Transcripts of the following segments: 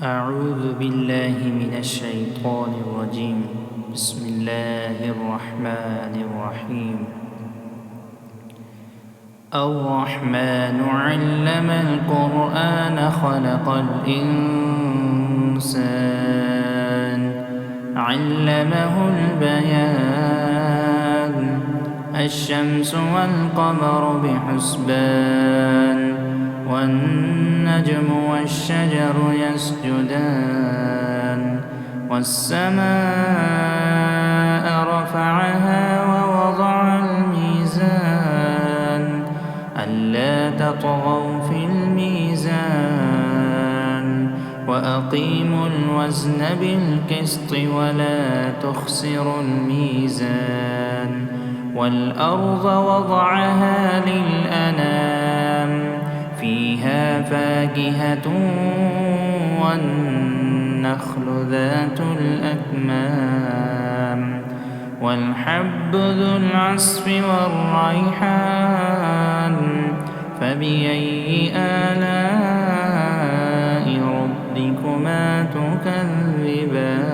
أعوذ بالله من الشيطان الرجيم. بسم الله الرحمن الرحيم. الرحمن علم القرآن خلق الإنسان علمه البيان الشمس والقمر بحسبان والنجم والشجر يسجدان والسماء رفعها ووضع الميزان ألا تطغوا في الميزان وأقيموا الوزن بالقسط ولا تخسروا الميزان والأرض وضعها للأنام فيها فاكهة والنخل ذات الأكمام والحب ذو العصف والريحان فبأي آلاء ربكما تكذبان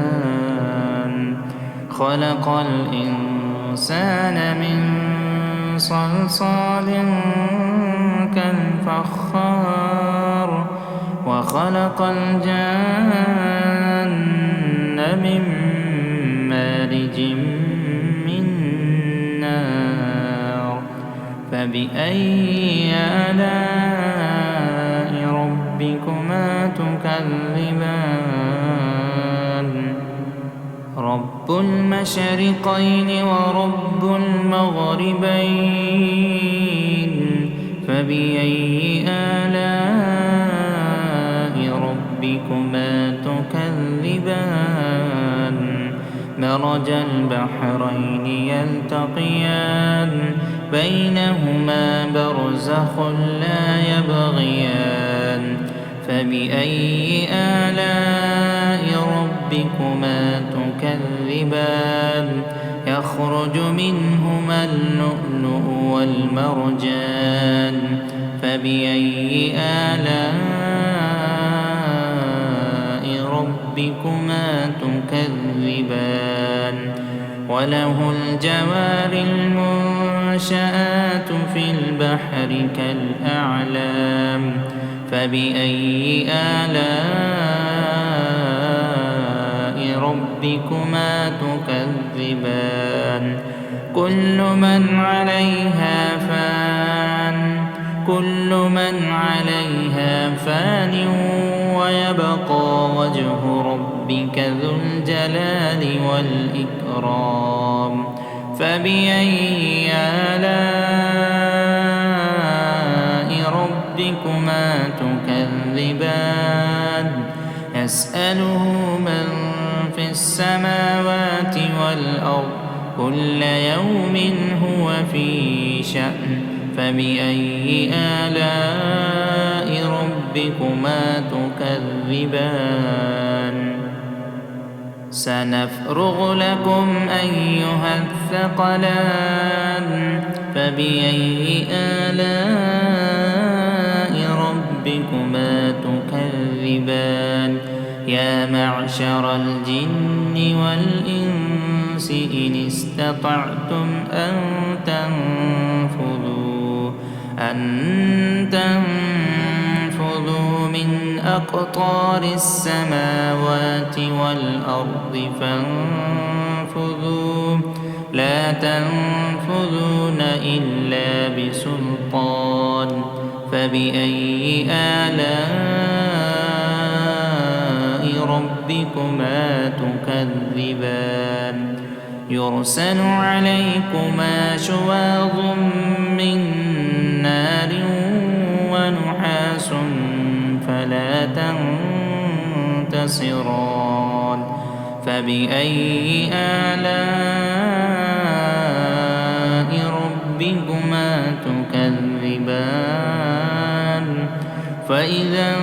خلق الإنسان من صلصال كالفخار وخلق الجان من مارج من نار فبأي آلاء ربكما تكذبان رب المشرقين ورب المغربين فبأي آلاء ربكما تكذبان مرج البحرين يلتقيان بينهما برزخ لا يبغيان فبأي آلاء ربكما تكذبان يخرج منهما اللؤلؤ والمرجان فبأي آلاء ربكما تكذبان وله الجوار المنشآت في البحر كالأعلام فبأي آلاء ربكما تكذبان كل من عليها فان ويبقى وجه ربك ذو الجلال والإكرام فبأي آلاء ربكما تكذبان يسأله من في السماوات والأرض كل يوم هو في شأن فبأي آلاء ربكما تكذبان سنفرغ لكم أيها الثقلان فبأي آلاء ربكما تكذبان يا معشر الجن والإنس إن استطعتم أن تنفذوا من أقطار السماوات والأرض فانفذوا لا تنفذون إلا بسلطان فبأي آلاء ربكما تكذبان يرسل عليكما شواظ من نار ونحاس فلا تنتصران فبأي آلاء ربكما تكذبان فإذا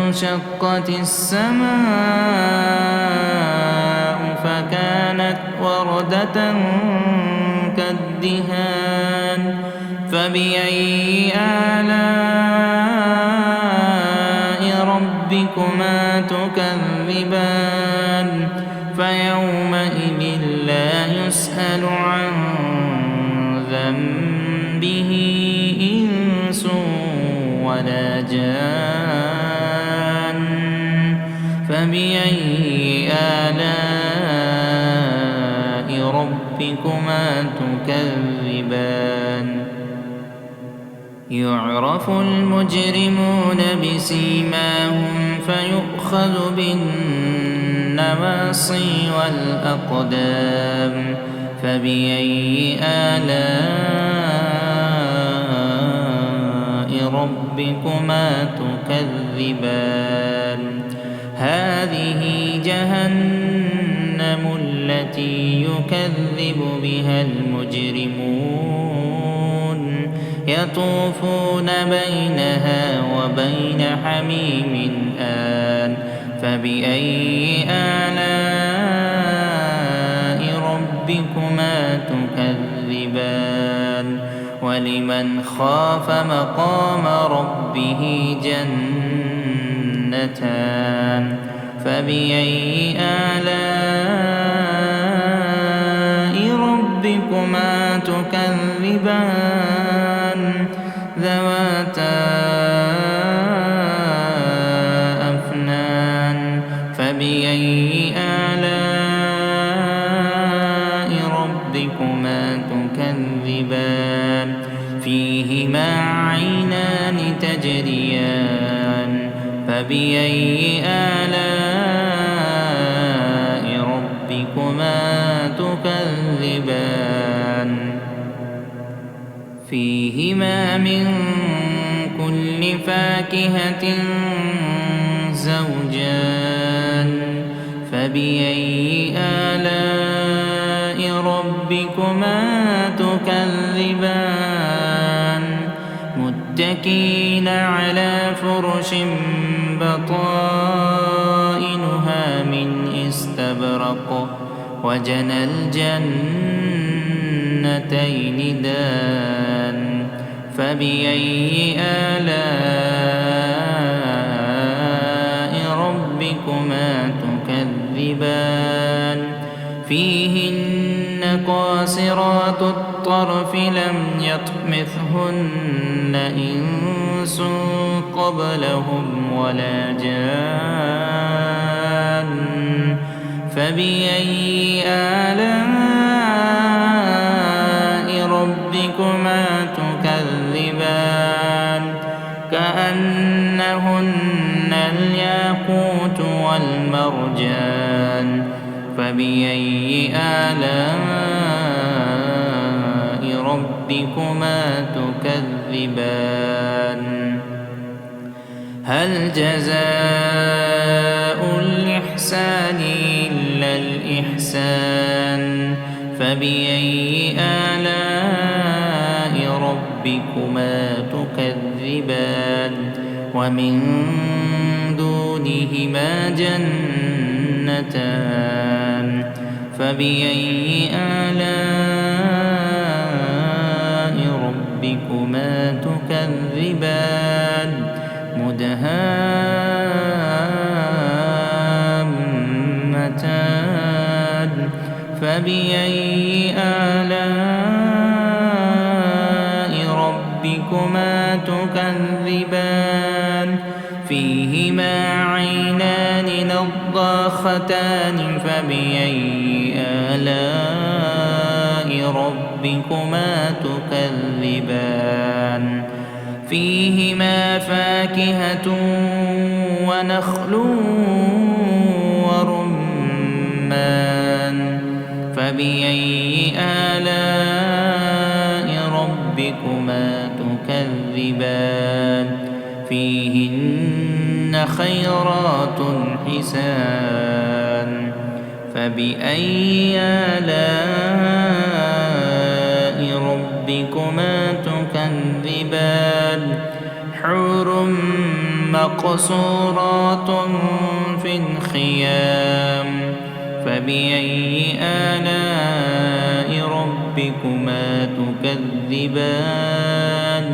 انشقت السماء فكانت وردة كالدهان فبأي آلاء ربكما ربكما تكذبان فيومئذ لا يسأل عن ذنبه إنس ولا جان فبأي آلاء ربكما تكذبان يعرف المجرمون بسيماهم فيؤخذ بالنواصي والأقدام فبأي آلاء ربكما تكذبان هذه جهنم التي يكذب بها المجرمون يطوفون بينها وبين حميم آن فبأي آلاء ربكما تكذبان ولمن خاف مقام ربه جنتان فبأي آلاء ربكما تكذبان ذواتا أفنان فبأي آلاء ربكما تكذبان فيهما عينان تجريان فبأي آلاء ربكما تكذبان فيهما من كل فاكهة زوجان فبأي آلاء ربكما تكذبان متكئين على فرش بطائنها من استبرق وجنى الجنتين دان فبأي آلاء ربكما تكذبان فيهن قاصرات الطرف لم يطمثهن إنس قبلهم ولا جان فبأي آلاء ربكما تكذبان كأنهن الياقوت والمرجان فبأي آلاء ربكما تكذبان هل جزاء الإحسان إلا الإحسان فبأي آلاء ربكما تكذبان ومن دونهما جنتان فبأي آلاء ربكما تكذبان مدهامتان فبأي آلاء ربكما تكذبان فيهما عينان نضاختان فبأي آلاء ربكما تكذبان فيهما فاكهة ونخل ورمان فبأي آلاء ربكما تكذبان فيهن خيرات حسان فبأي آلاء ربكما تكذبان حور مقصورات في الخيام فبأي آلاء ربكما تكذبان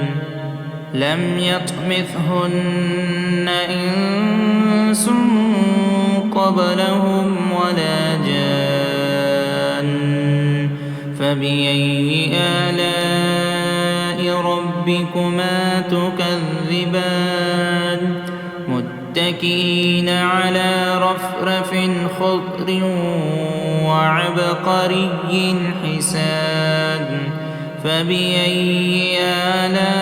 لم يطمثهن إنس إنس قبلهم ولا جان فبأي آلاء ربكما تكذبان متكئين على رفرف خضر وعبقري حسان فبأي آلاء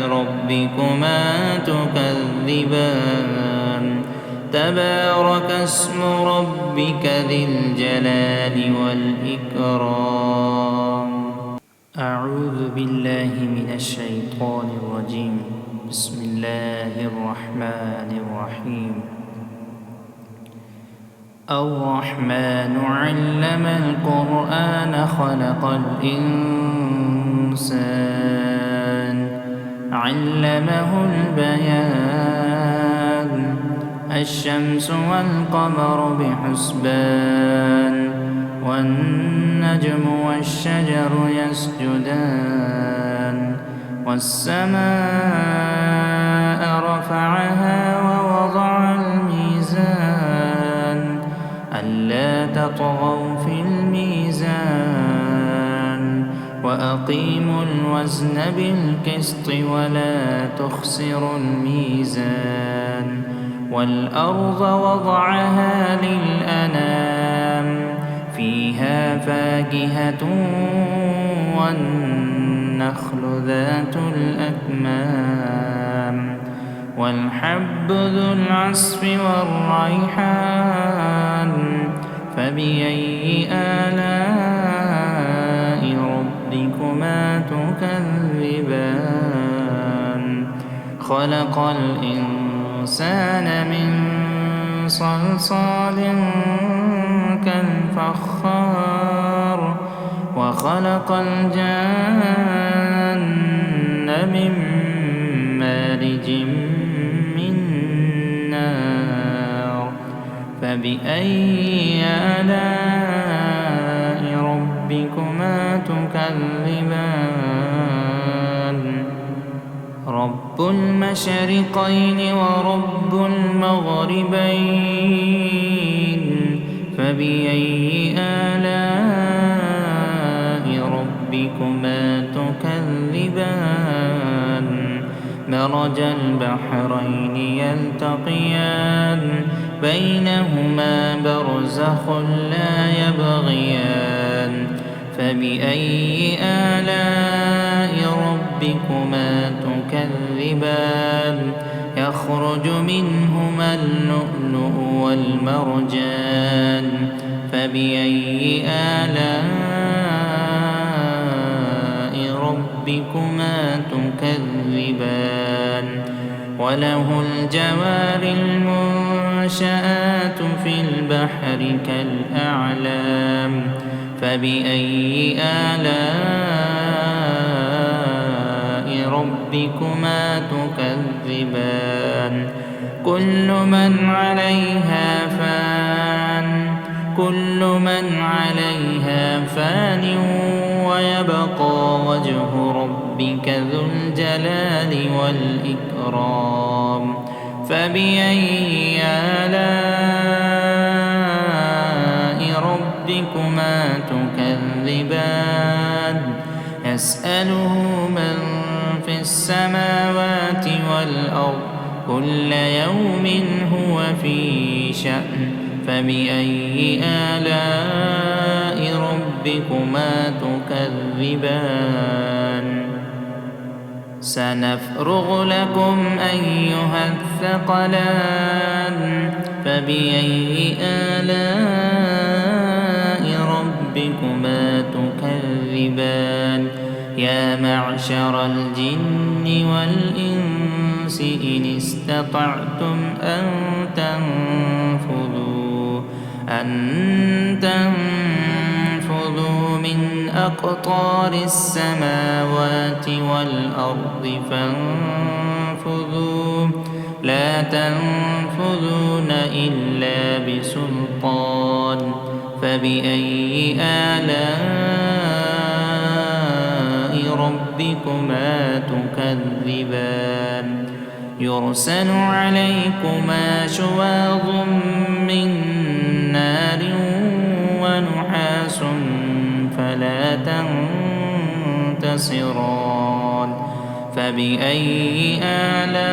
ربكما تكذبان تبارك اسم ربك ذي الجلال والإكرام. أعوذ بالله من الشيطان الرجيم. بسم الله الرحمن الرحيم. الرحمن علم القرآن خلق الإنسان علمه البيان الشمس والقمر بحسبان والنجم والشجر يسجدان والسماء رفعها ووضع الميزان ألا تطغوا في الميزان وأقيموا الوزن بالقسط ولا تخسروا الميزان والأرض وضعها للأنام فيها فاكهة والنخل ذات الأكمام والحب ذو العصف والريحان فبأي آلاء ربكما تكذبان خلق الإنسان من صلصال كالفخار وخلق الجان من مارج من نار فبأي آلاء ربكما تكذبان رب المشرقين ورب المغربين فبأي آلاء ربكما تكذبان مرج البحرين يلتقيان بينهما برزخ لا يبغيان فبأي آلاء ربكما تكذبان يخرج منهما اللؤلؤ والمرجان فبأي آلاء ربكما تكذبان وله الجوار المنشآت في البحر كالأعلام فبأي آلاء ربكما تكذبان كل من عليها فان ويبقى وجه ربك ذو الجلال والإكرام فبأي آلاء ربكما تكذبان يسأله من في السماوات والأرض كل يوم هو في شأن فبأي آلاء ربكما تكذبان سنفرغ لكم أيها الثقلان فبأي آلاء ربكما تكذبان يا معشر الجن والإنس إن استطعتم أن تنفذوا من أقطار السماوات والأرض فانفذوا لا تنفذون إلا بسلطان فبأي آلاء ربكما تكذبان يرسل عليكما شواظ من نار ونحاس فلا تنتصران فبأي آلاء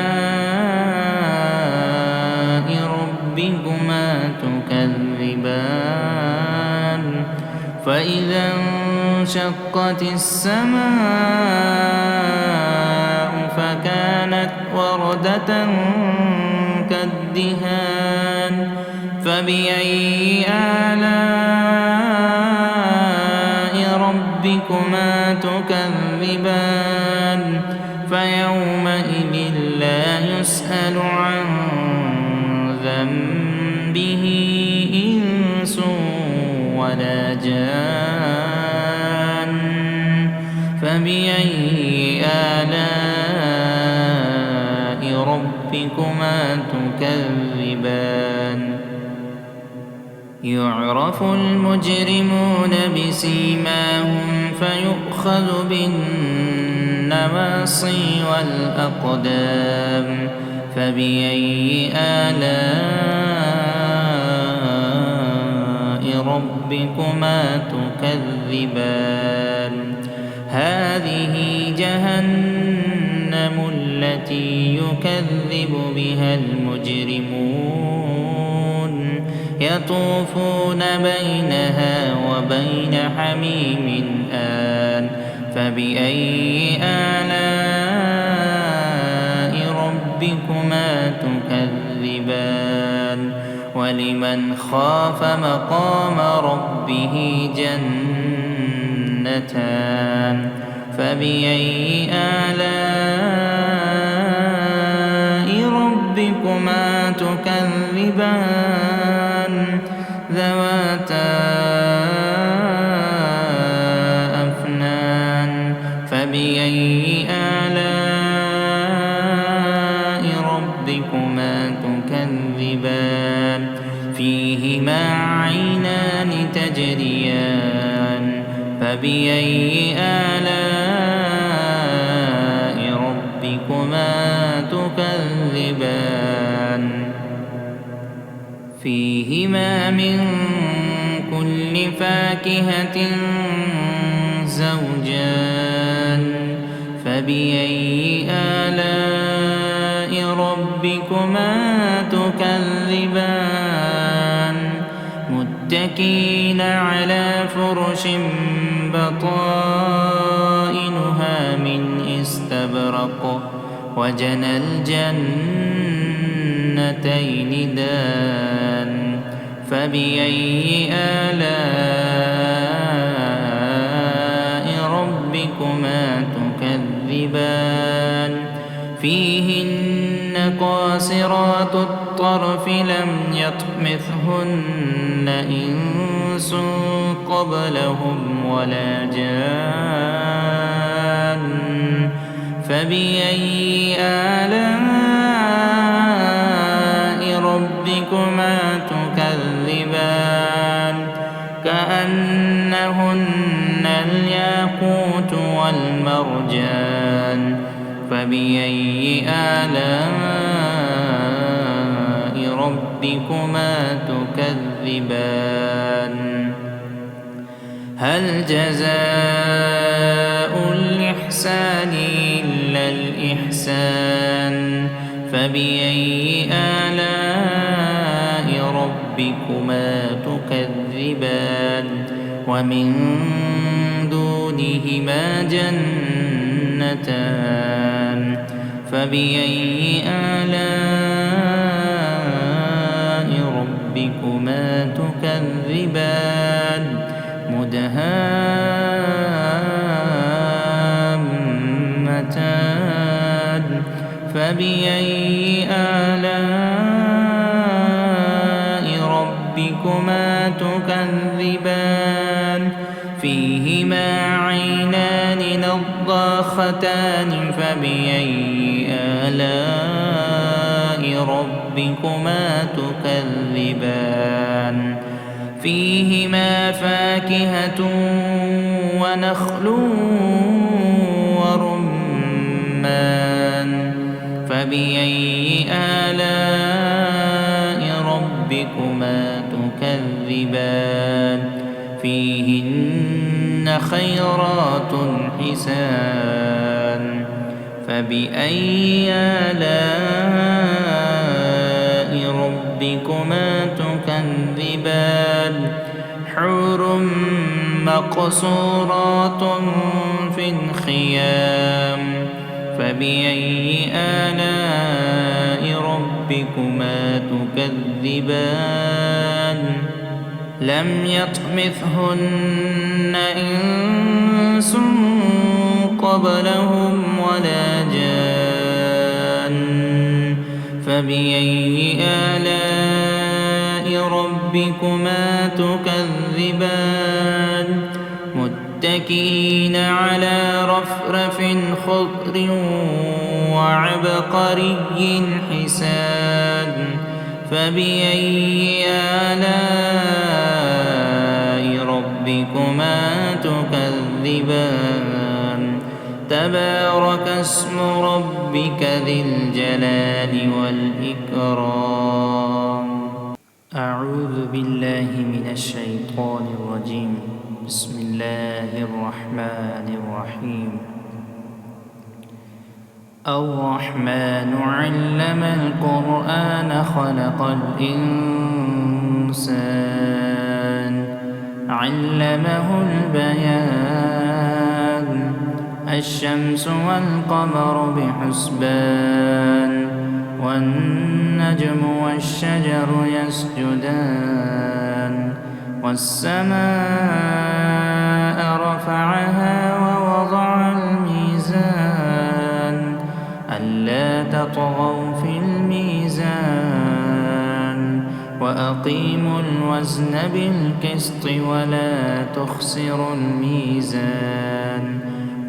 ربكما تكذبان فإذا انشقت السماء فكانت وردة كالدهان فبأي آلاء ربكما تكذبان فيومئذ لا يسأل عن ذنبه إنس ولا جان فبأي آلاء ربكما تكذبان يعرف المجرمون بسيماهم فيؤخذ بالنواصي والأقدام فبأي آلاء ربكما تكذبان هذه جهنم التي يكذب بها المجرمون يطوفون بينها وبين حميم آن فبأي آلاء ربكما تكذبان ولمن خاف مقام ربه جنتان فبأي آلاء ربكما تكذبان ذواتا أفنان فبأي آلاء ربكما تكذبان فيهما عينان تجريان فبأي آلاء ربكما تكذبان فيهما من كل فاكهة زوجان فبأي آلاء ربكما تكذبان متكئين على فرش بطائنها من استبرق وجنى الجنتين دان فبأي آلاء ربكما تكذبان فيهن قاصرات الطرف لم يطمثهن إنس قبلهم ولا جان فبأي آلاء ربكما تكذبان كأنهن الياقوت والمرجان فبأي آلاء ربكما تكذبان هل جزاء الإحسان إلا الإحسان فبأي آلاء ربكما تكذبان ومن دونهما جنتان فبأي آلاء ربكما تكذبان مدهامتان فبأي آلاء ربكما تكذبان فيهما عينان نضاختان فبأي آلاء ربكما تكذبان فيهما فاكهة ونخل ورمان فبأي آلاء ربكما تكذبان فيهن خيرات حسان فبأي آلاء ربكما تكذبان حور مقصورات في الخيام فبأي آلاء ربكما تكذبان لم يطمثهن إنس قبلهم ولا جان فبأي آلاء ربكما تكذبان متكئين على رفرف خضر وعبقري حسان فبأي آلاء ربكما تكذبان تبارك اسم ربك ذي الجلال والإكرام أعوذ بالله من الشيطان الرجيم بسم الله الرحمن الرحيم الرحمن علم القرآن خلق الإنسان علمه البيان الشمس والقمر بحسبان والنجم والشجر يسجدان والسماء رفعها ووضع الميزان ألا تطغوا في الميزان وأقيموا الوزن بالقسط ولا تخسروا الميزان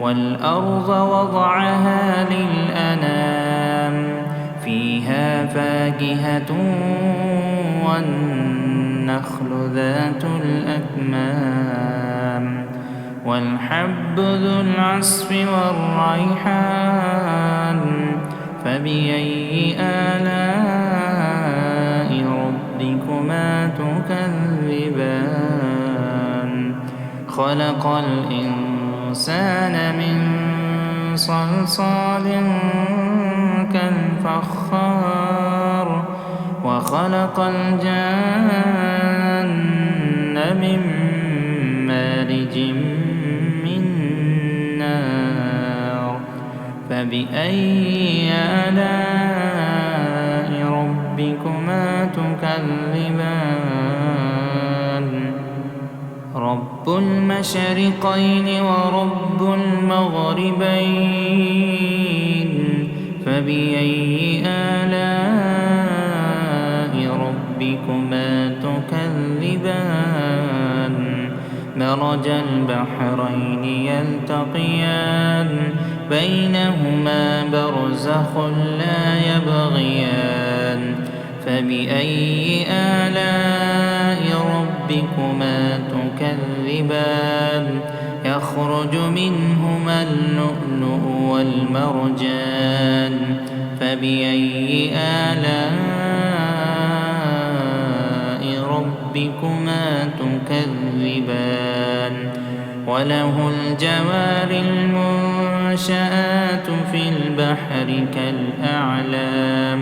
والأرض وضعها للأنام فيها فاكهة والنخل ذات الأكمام والحب ذو العصف والريحان فبأي آلاء ربكما تكذبان خلق الإنسان من صلصال كالفخار وخلق الجان من مارج من نار فبأي آلاء ربكما تكذبان رب المشرقين ورب المغربين فبأي آلاء ربكما تكذبان مرج البحرين يلتقيان بينهما برزخ لا يبغيان فبأي آلاء ربكما تكذبان يخرج منهما اللؤلؤ والمرجان فبأي آلاء ربكما تكذبان وله الجوار المنشآت في البحر كالأعلام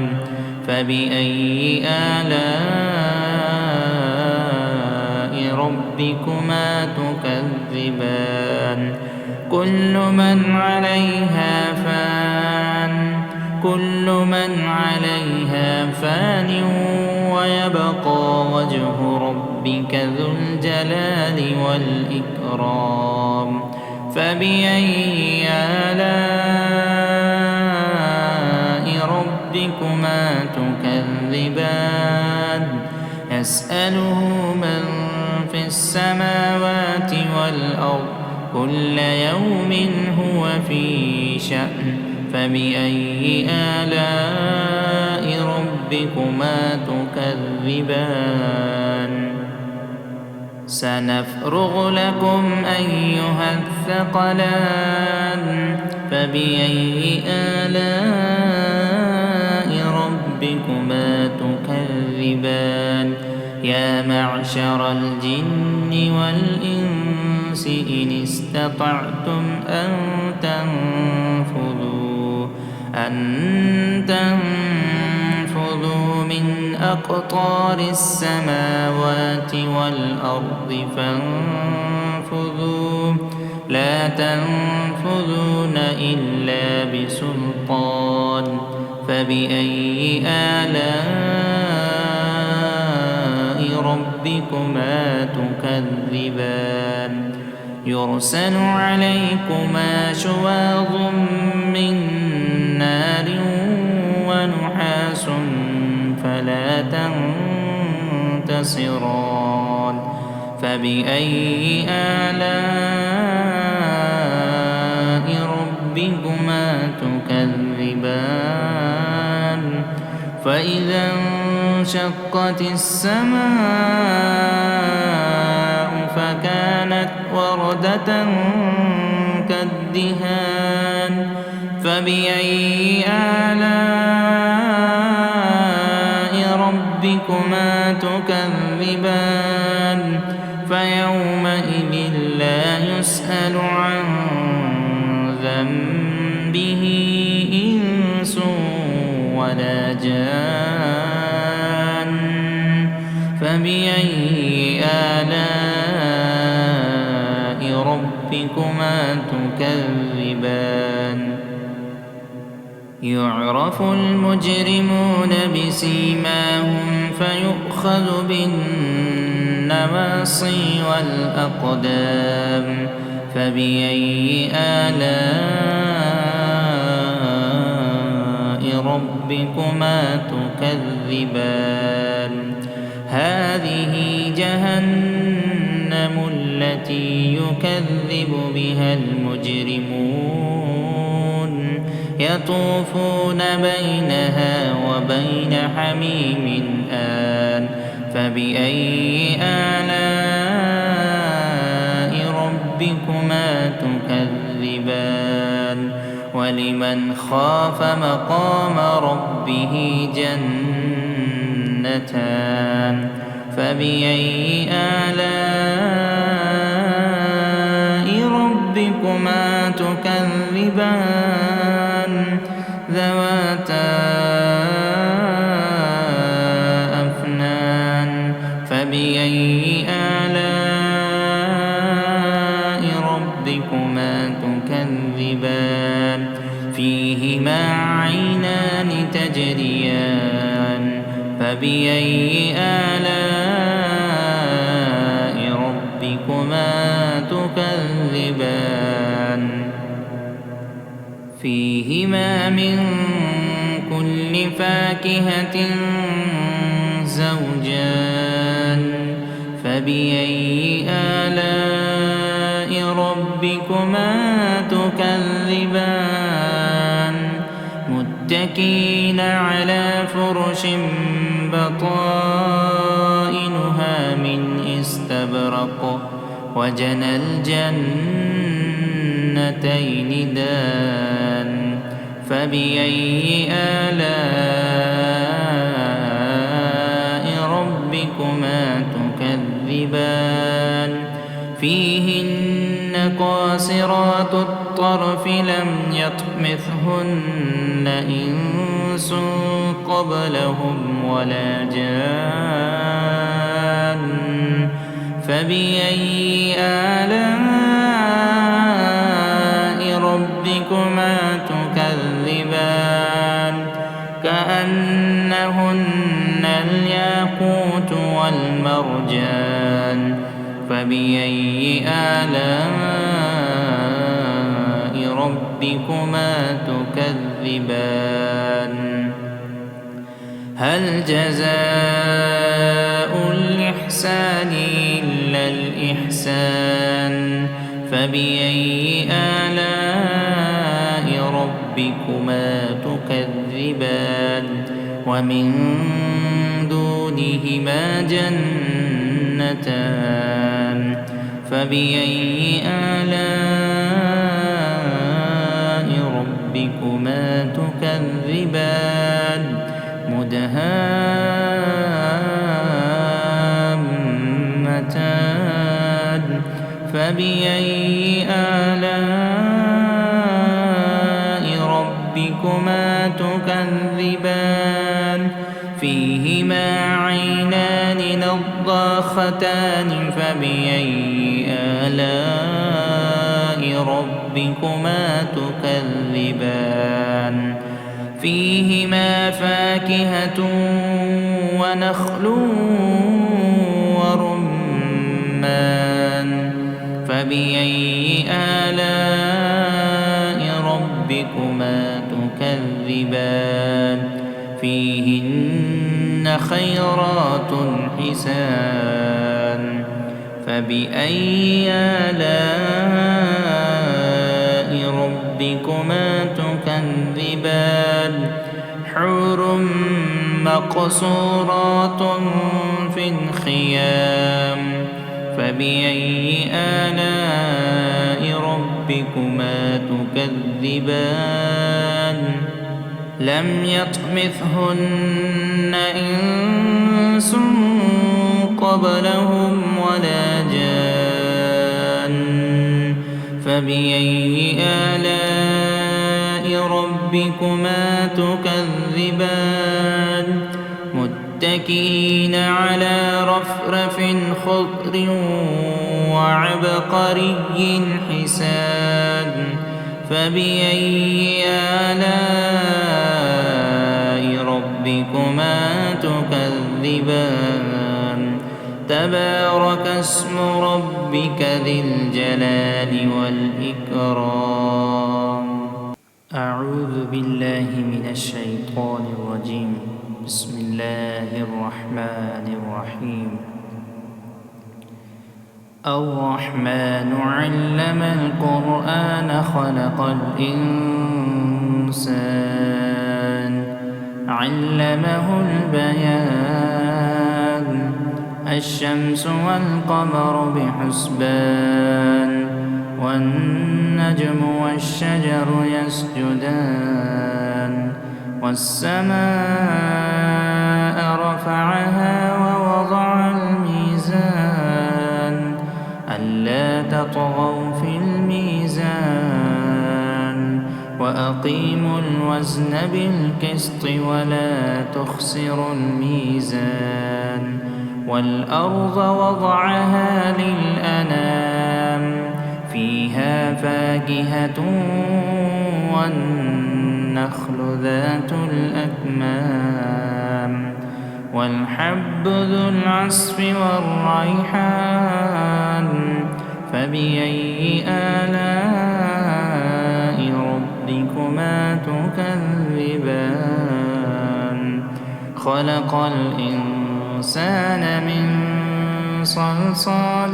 فبأي آلاء ربكما تكذبان كل من عليها فان ويبقى وجه ربك ذو الجلال والإكرام فبأي آلاء ربكما تكذبان يسأله من في السماوات والأرض كل يوم هو في شأن فبأي آلاء ربكما تكذبان سنفرغ لكم أيها الثقلان فبأي آلاء ربكما تكذبان يا معشر الجن والإنس إن استطعتم أن تنفذوا من أقطار السماوات والأرض فانفذوا لا تنفذون إلا بسلطان فبأي آلاء ربكما تكذبان يرسل عليكما شواظ من نار ونحاس فلا تنتصران فبأي آلاء ربكما تكذبان فإذا انشقت السماء فكانت وردة كالدهان فبأي آلاء ربكما تكذبان فيومئذ لا يسأل عن ذنبه إنس ولا جان فبأي آلاء ربكما تكذبان يعرف المجرمون بسيماهم فيؤخذ بالنواصي والأقدام فبأي آلاء ربكما تكذبان هذه جهنم التي يكذب بها المجرمون يطوفون بينها وبين حميم آن فبأي آلاء ربكما تكذبان ولمن خاف مقام ربه جنتان فبأي آلاء ربكما تكذبان ذواتا أفنان فبأي آلاء ربكما تكذبان فيهما عينان تجريان فبأي آلاء ربكما تكذبان فيهما من كل فاكهة زوجان فبأي آلاء ربكما تكذبان متكئين على فرش بطائنها من استبرق وجنى الجنتين دان فبأي آلاء ربكما تكذبان فيهن قاصرات الطرف لم يطمثهن إنس قبلهم ولا جان فبأي آلاء ربكما تكذبان كأنهن الياقوت والمرجان فبأي آلاء ربكما تكذبان هل جزاء الإحسان إلا الإحسان فبأي آلاء ربكما تكذبان ومن دونهما جنتان فبأي آلاء ربكما تكذبان فبأي آلاء ربكما تكذبان فيهما عينان نضاختان فبأي آلاء ربكما تكذبان فيهما فاكهة ونخل ورمان فبأي آلاء ربكما تكذبان فيهن خيرات حسان فبأي آلاء ربكما تكذبان حور مقصورات في الخيام فبأي آلاء ربكما تكذبان لم يطمثهن إنس قبلهم ولا جان فبأي آلاء ربكما تكذبان متكئين على رفرف خضر وعبقري حسان فبأي آلاء ربكما تكذبان تبارك اسم ربك ذي الجلال والإكرام أعوذ بالله من الشيطان الرجيم بسم الله الرحمن الرحيم الرحمن علم القرآن خلق الإنسان علمه البيان الشمس والقمر بحسبان والنجم والشجر يسجدان والسماء رفعها ووضع الميزان ألا تطغوا في الميزان وأقيموا الوزن بالقسط ولا تخسروا الميزان والأرض وضعها للأنام فيها فاكهة والنخل ذات الأكمام والحب ذو العصف والريحان فبأي آلاء ربكما تكذبان خلق الإنسان من صلصال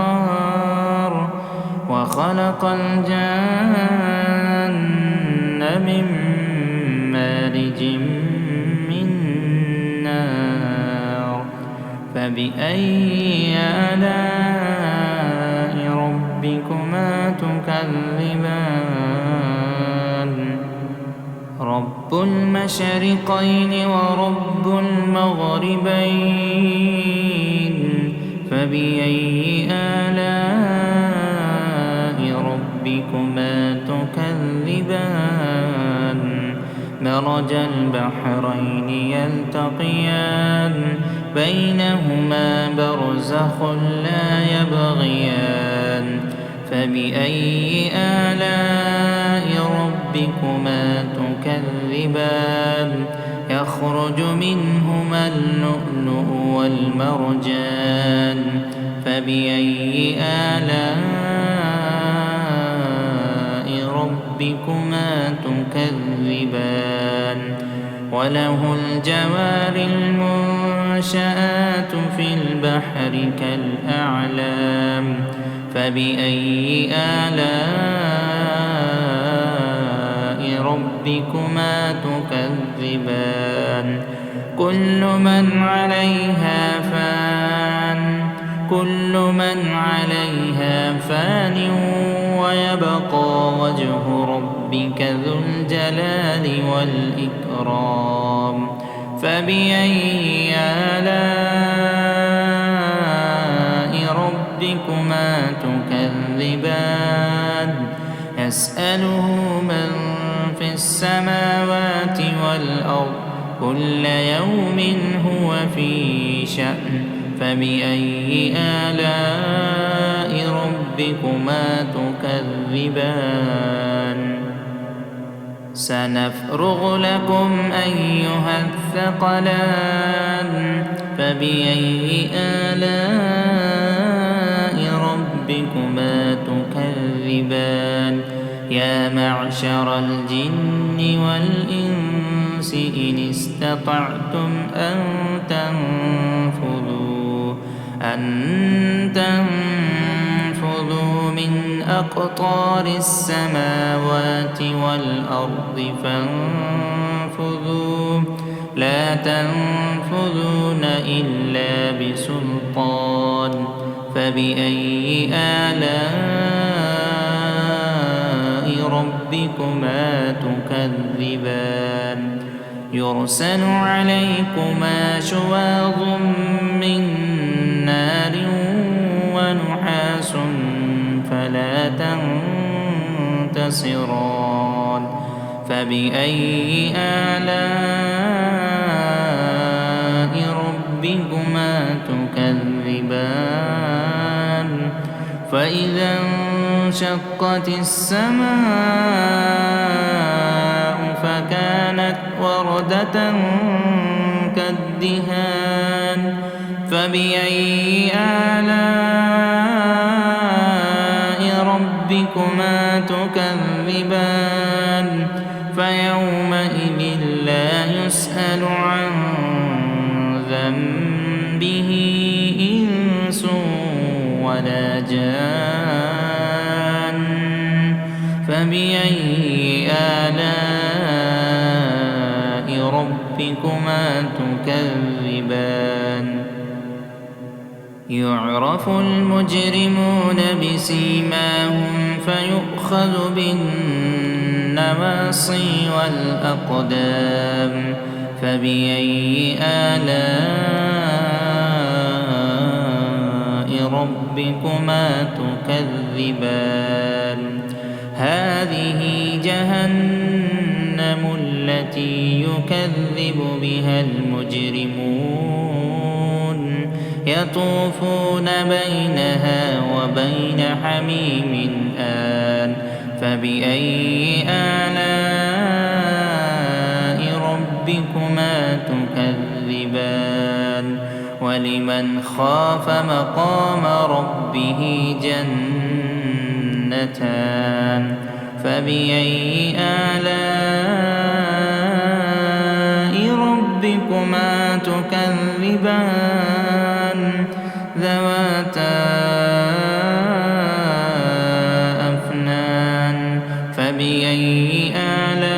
كالفخار وخلق الجان من مارج من نار فبأي آلاء ربكما تكذبان رب المشرقين ورب المغربين فبأي آلاء ربكما تكذبان مرج البحرين يلتقيان بينهما برزخ لا يبغيان فبأي آلاء ربكما تكذبان يخرج منهما اللؤلؤ والمرجان فبأي آلاء ربكما تكذبان وله الجوار المنشآت في البحر كالأعلام فبأي آلاء ربكما تكذبان كل من عليها فان ويبقى وجه ربك ذو الجلال والإكرام فبأي آلاء ربكما تكذبان يسأله من في السماوات والأرض كل يوم هو في شأن فبأي آلاء ربكما تكذبان سنفرغ لكم أيها الثقلان فبأي آلاء ربكما تكذبان يا معشر الجن والإنس إن استطعتم أن تنفذوا من أقطار السماوات والأرض فانفذوا لا تنفذون إلا بسلطان فبأي آلاء ربكما تكذبان يرسل عليكما شواظ من نار ونحاس فلا تنتصران فبأي آلاء ربكما تكذبان فإذا انشقت السماء فكانت وردة كالدهان فبأي آلاء ربكما تكذبان فيومئذ لا يسأل عن ذنبه إنس ولا جان فبأي آلاء ربكما تكذبان يعرف المجرمون بسيماهم فيؤخذ بالنواصي والأقدام فبأي آلاء ربكما تكذبان هذه جهنم التي يكذب بها المجرمون يطوفون بينها وبين حميم آن فبأي آلاء ربكما تكذبان ولمن خاف مقام ربه جنتان فبأي آلاء ربكما تكذبان ذواتا أفنان فبأي آلاء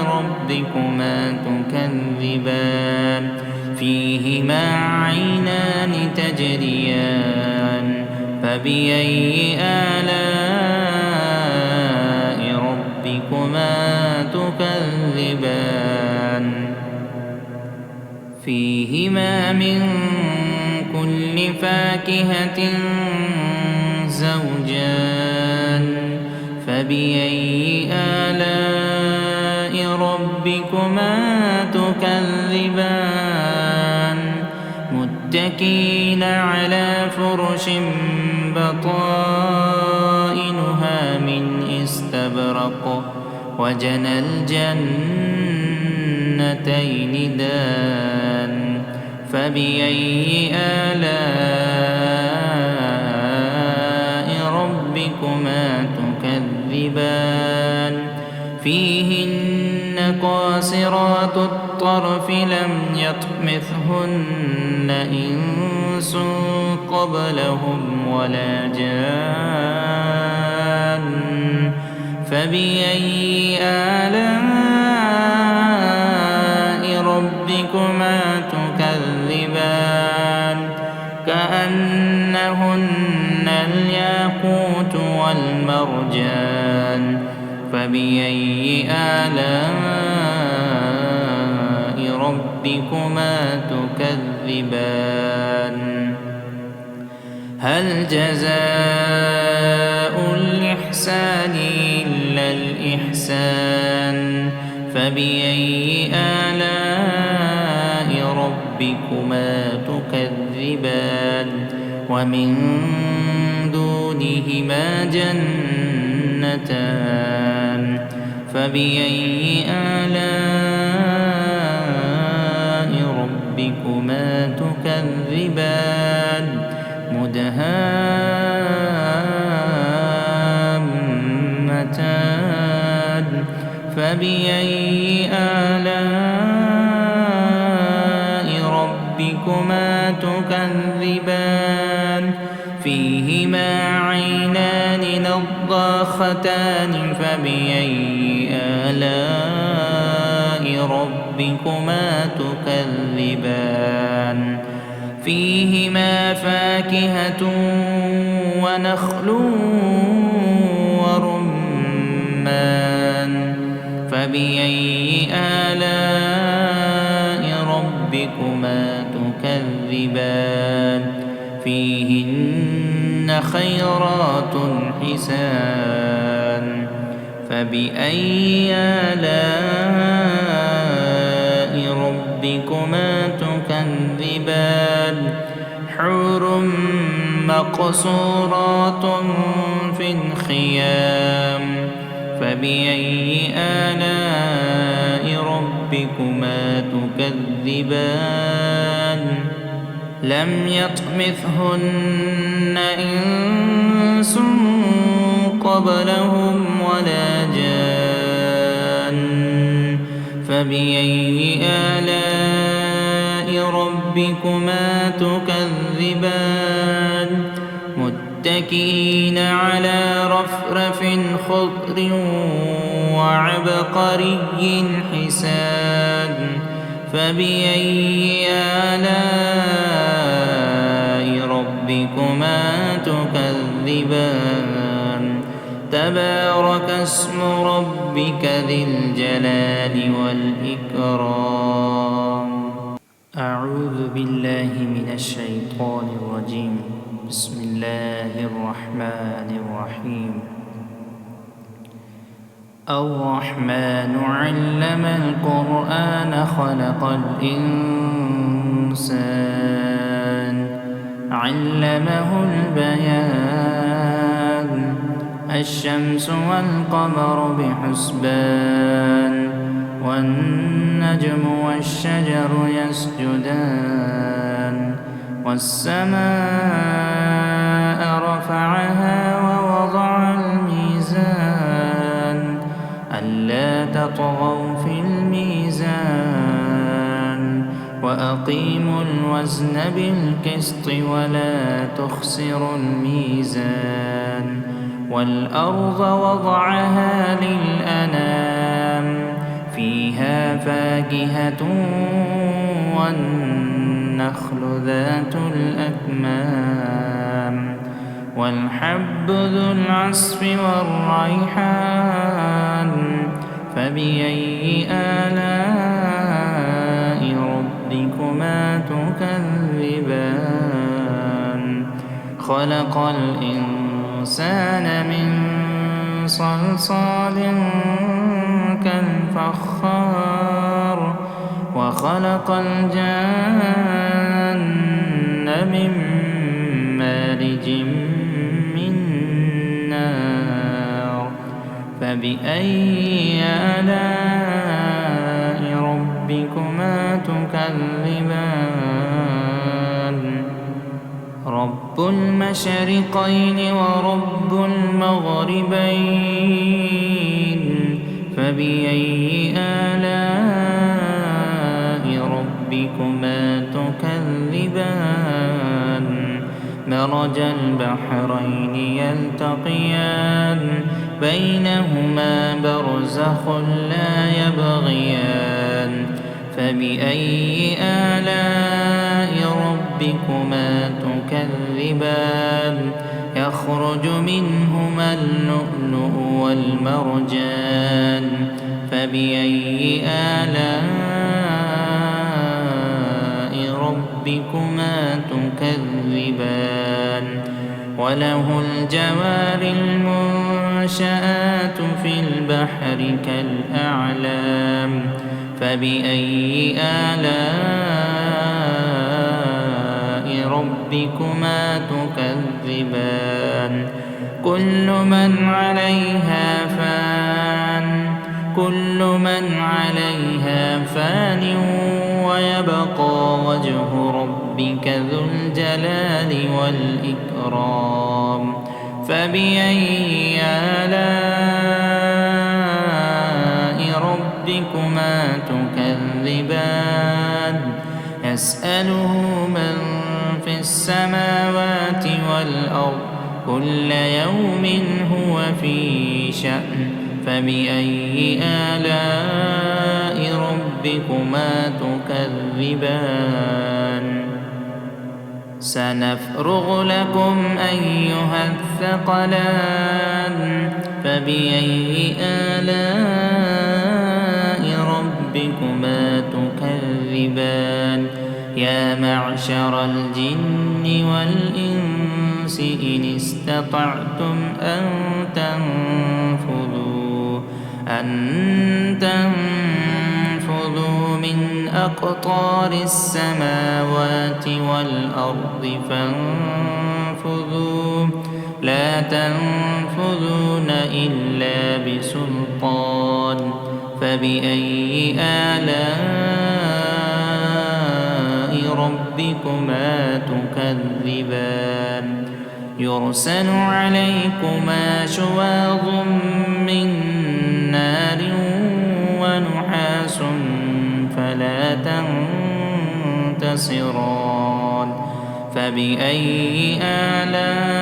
ربكما تكذبان فيهما عينان تجريان فبأي آلاء ربكما تكذبان فيهما من كل فاكهة زوجان فبأي آلاء ربكما تكذبان متكئين على فرش بطائنها من استبرق وجنى الجنتين دان فبأي آلاء ربكما تكذبان فيهن قاصرات الطرف لم يطمثهن إنس قبلهم ولا جان فبأي آلاء ربكما تكذبان كأنهن الياقوت والمرجان فبأي آلاء ربكما تكذبان هل جزاء الإحسان إلا الإحسان فبأي آلاء ربكما تكذبان ومن دونهما جنتان فبأي آلاء ربكما تكذبان مدهامتان فبأي آلاء ربكما تكذبان فيهما عينان نضاختان فبأي آلاء ربكما تكذبان فيهما فاكهة ونخل ورمان فبأي آلاء ربكما تكذبان فيهن خيرات حسان فبأي آلاء ربكما تكذبان حور مقصورات في الخيام فبأي آلاء ربكما تكذبان لم يطمثهن إنس قبلهم ولا جان فبأي آلاء ربكما تكذبان متكئين على رفرف خضر وعبقري حسان فبأي آلاء ربكما تكذبان تبارك اسم ربك ذي الجلال والإكرام أعوذ بالله من الشيطان الرجيم بسم الله الرحمن الرحيم الرحمن علم القرآن خلق الإنسان علمه البيان الشمس والقمر بحسبان والنجم والشجر يسجدان والسماء رفعها ووضع الميزان ألا تطغوا في الميزان وأقيموا الوزن بالقسط ولا تخسروا الميزان والأرض وضعها للأنام فيها فاكهة والنخل ذات الأكمام والحب ذو العصف والريحان فبأي آلاء ربكما تكذبان خلق الإنسان من صلصال كالفخار وخلق الجن من مارج من نار فبأي آلاء ربكما تكذبان رب المشرقين ورب المغربين فبأي آلاء ربكما تكذبان مرج البحرين يلتقيان بينهما برزخ لا يبغيان فبأي آلاء ربكما تكذبان يخرج منهما اللؤلؤ والمرجان فبأي آلاء ربكما تكذبان وله الجوار المنشآت في البحر كالأعلام فبأي آلاء ربكما تكذبان كل من عليها فان ويبقى وجه ربك ذو الجلال والإكرام فبأي آلاء ربكما تكذبان يسأله من في السماوات والأرض كل يوم هو في شأن فبأي آلاء ربكما تكذبان سنفرغ لكم أيها الثقلان فبأي آلاء ربكما تكذبان يا معشر الجن والإنس إن استطعتم أن تنفذوا من أقطار السماوات والأرض فانفذوا لا تنفذون إلا بسلطان فبأي آلاء ربكما تكذبان يرسل عليكما شواظ من نار ونحاس فلا تنتصران فبأي آلاء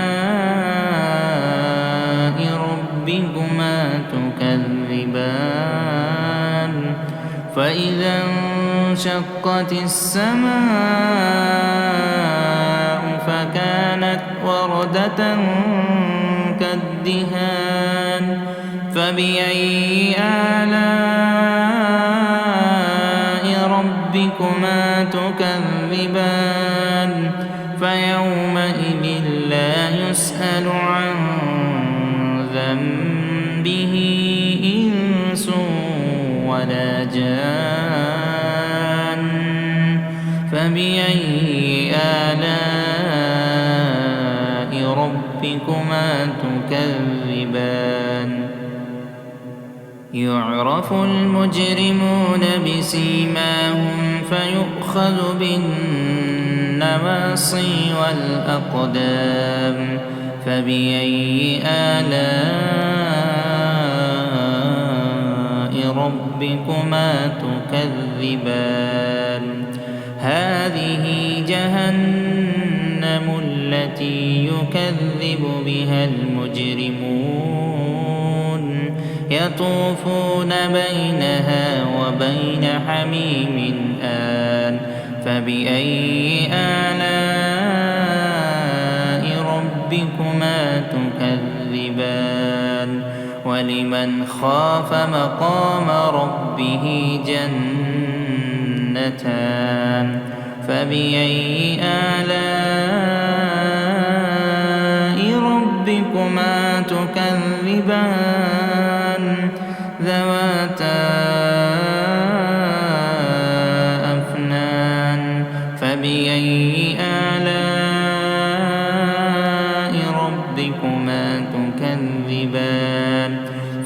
ربكما تكذبان فإذا انشقت السماء فكانت وردة كالدهان فبأي آلاء ربكما تكذبان فيومئذ لا يسأل عن ذنبه إنس ولا جان فبأي آلاء ربكما تكذبان يعرف المجرمون بسيماهم فيؤخذ بالنواصي والأقدام فبأي آلاء ربكما تكذبان هذه جهنم التي يكذب بها المجرمون يطوفون بينها وبين حميم آن فبأي آلاء ربكما تكذبان ولمن خاف مقام ربه جنتان فبأي آلاء ربكما تكذبان ذواتا أفنان فبأي آلاء ربكما تكذبان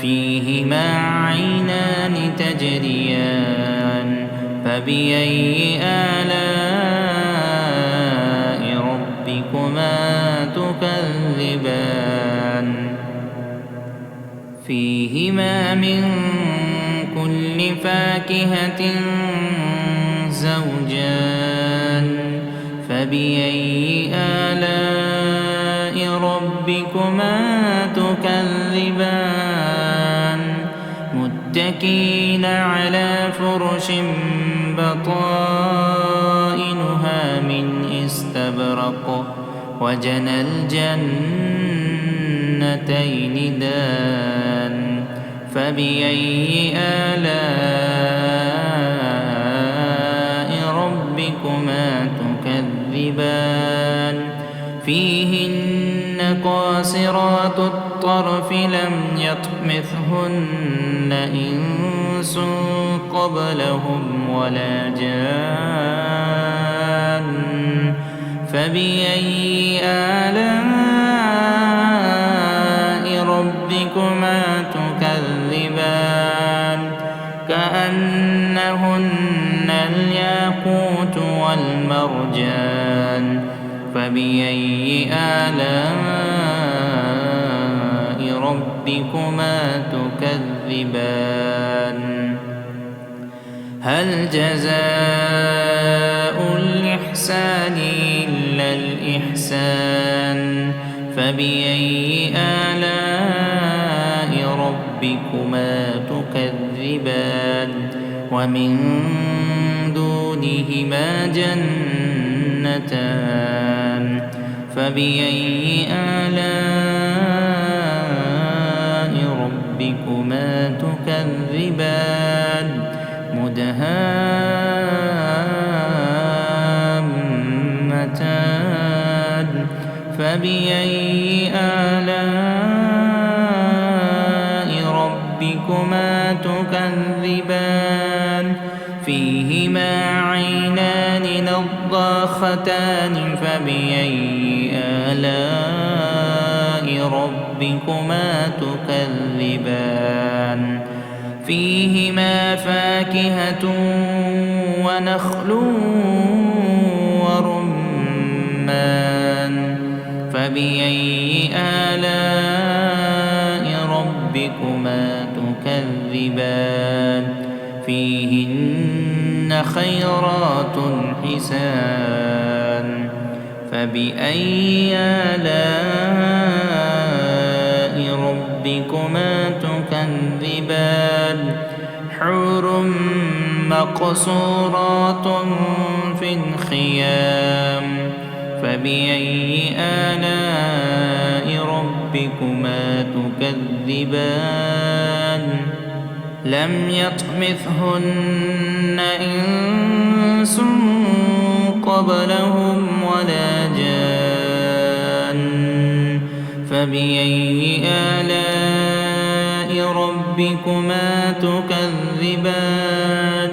فيهما عينان تجريان فبأي آلاء ربكما تكذبان فيهما من كل فاكهة زوجان فبأي آلاء ربكما تكذبان متكئين على فرش بطائنها من استبرق وجنى الجنتين دان فبأي آلاء ربكما تكذبان فيهن قاصرات الطرف لم يطمثهن إنس قبلهم ولا جان فبأي آلاء ربكما تكذبان كأنهن الياقوت والمرجان فبأي آلاء ربكما تكذبان هل جزاء الإحسان إلا الإحسان فبأي آلاء ربكما تكذبان ومن دونهما جنتان فبأي آلاء ربكما تكذبان مدهامتان فبأي آلاء ربكما تكذبان فيهما عينان نضاختان فبأي آلاء ربكما تكذبان فيهما فاكهة ونخل ورمان فبأي آلاء ربكما تكذبان فيهن خيرات حسان فبأي آلاء ربكما تكذبان حور مقصورات في الخيام فبأي آلاء ربكما تكذبان لم يطمثهن إنس قبلهم ولا جان فبأي آلاء ربكما تكذبان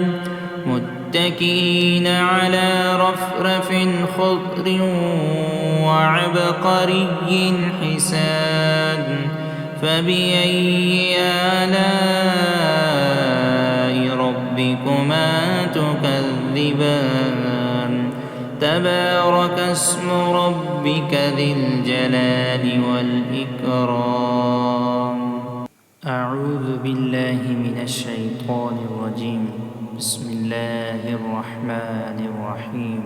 متكئين على رفرف خضر وعبقري حسان فبأي آلاء ربكما تكذبان تبارك اسم ربك ذي الجلال والإكرام أعوذ بالله من الشيطان الرجيم بسم الله الرحمن الرحيم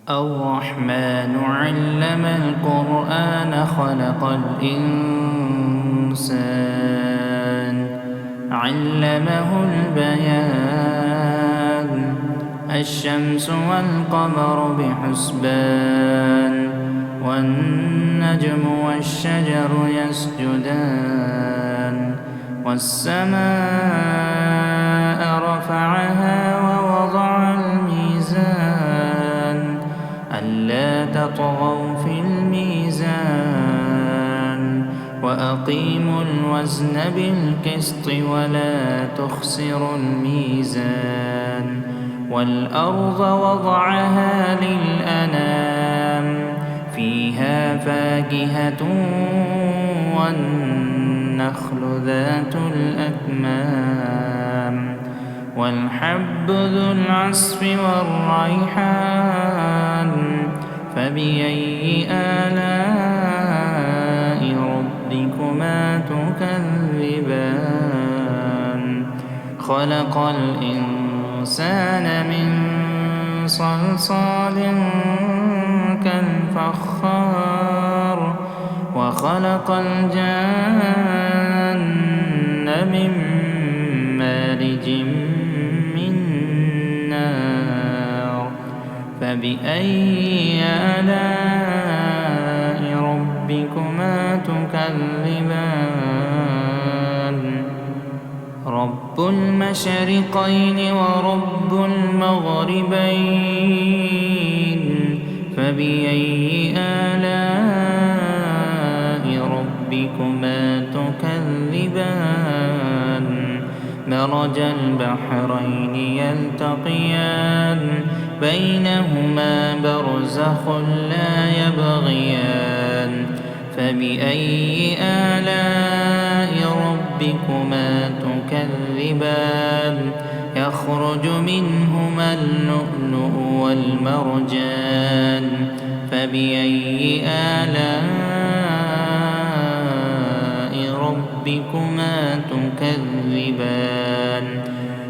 الرحمن علم القرآن خلق الإنسان علمه البيان الشمس والقمر بحسبان والنجم والشجر يسجدان والسماء رفعها ووضع الميزان ألا تطغوا في الميزان وأقيموا الوزن بالقسط ولا تخسروا الميزان والأرض وضعها للأنام فيها فاكهة والنخل ذات الأكمام والحب ذو العصف والريحان فبأي آلاء ربكما تكذبان خلق الإنسان من صلصال كالفخار وخلق الجان من مارج من نار فبأي آلاء ربكما تكذبان رب المشرقين ورب المغربين فبأي آلاء ربكما تكذبان مرج البحرين يلتقيان بينهما برزخ لا يبغيان فبأي آلاء ربكما تكذبان يخرج منهما اللؤلؤ والمرجان فبأي آلاء ربكما تكذبان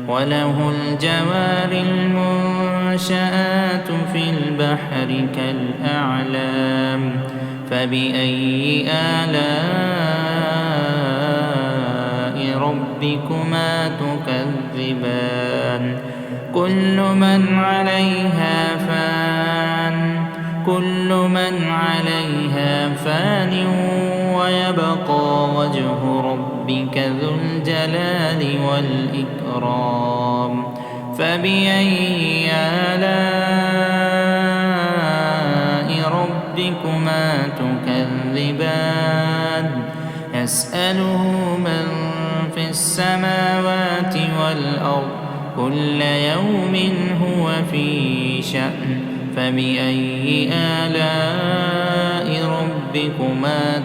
وله الجوار المنشآت في البحر كالأعلام فبأي آلاء ربكما تكذبان كل من عليها فان ويبقى وجه ربك ذو الجلال والإكرام فبأي آلاء ربكما تكذبان يسأله من في السماوات والأرض كل يوم هو في شأن فبأي آلاء ربكما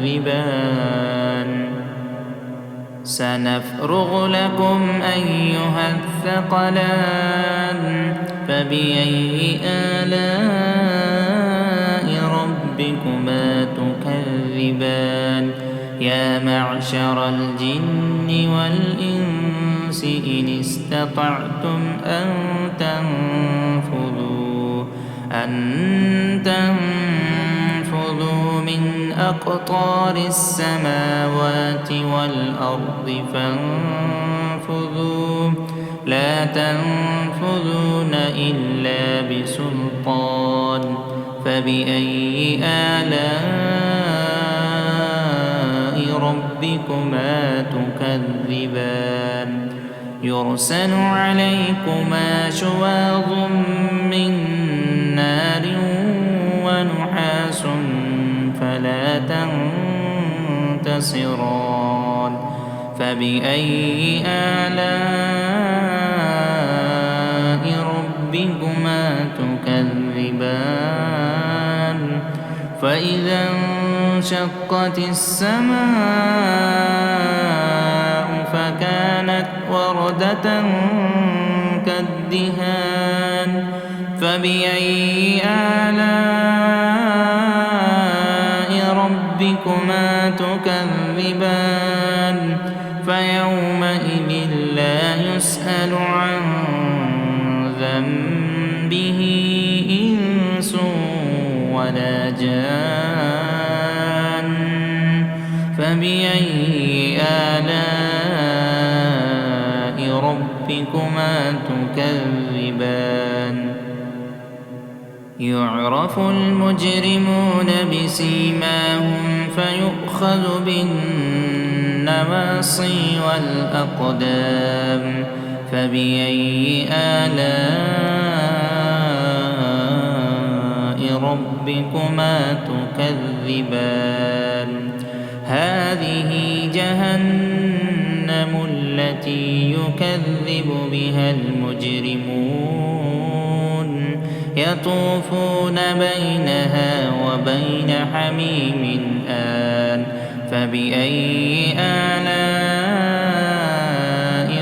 تكذبان سنفرغ لكم أيها الثقلان فبأي آلاء ربكما تكذبان يا معشر الجن والإنس إن استطعتم أن تنفذوا من أقطار السماوات والأرض فانفذوا لا تنفذون إلا بسلطان فبأي آلاء ربكما تكذبان يرسل عليكما شواظ من نار ونحاس فلا تنتصران فبأي آلاء ربكما تكذبان فإذا انشقت السماء فكانت وردة كالدهان فبأي آلاء ربكما تكذبان فيومئذ لا يسأل عن ذنبه إنس ولا جان فبأي آلاء ربكما تكذبان يعرف المجرمون بسيماهم فيؤخذ بالنواصي والأقدام فبأي آلاء ربكما تكذبان هذه جهنم التي يكذب بها المجرمون يطوفون بينها وبين حميم آن فبأي آلاء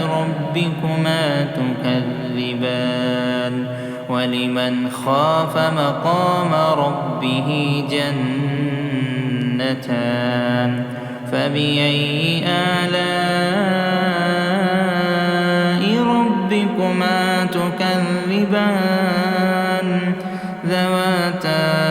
ربكما تكذبان ولمن خاف مقام ربه جنتان فبأي آلاء ربكما تكذبان ذواتا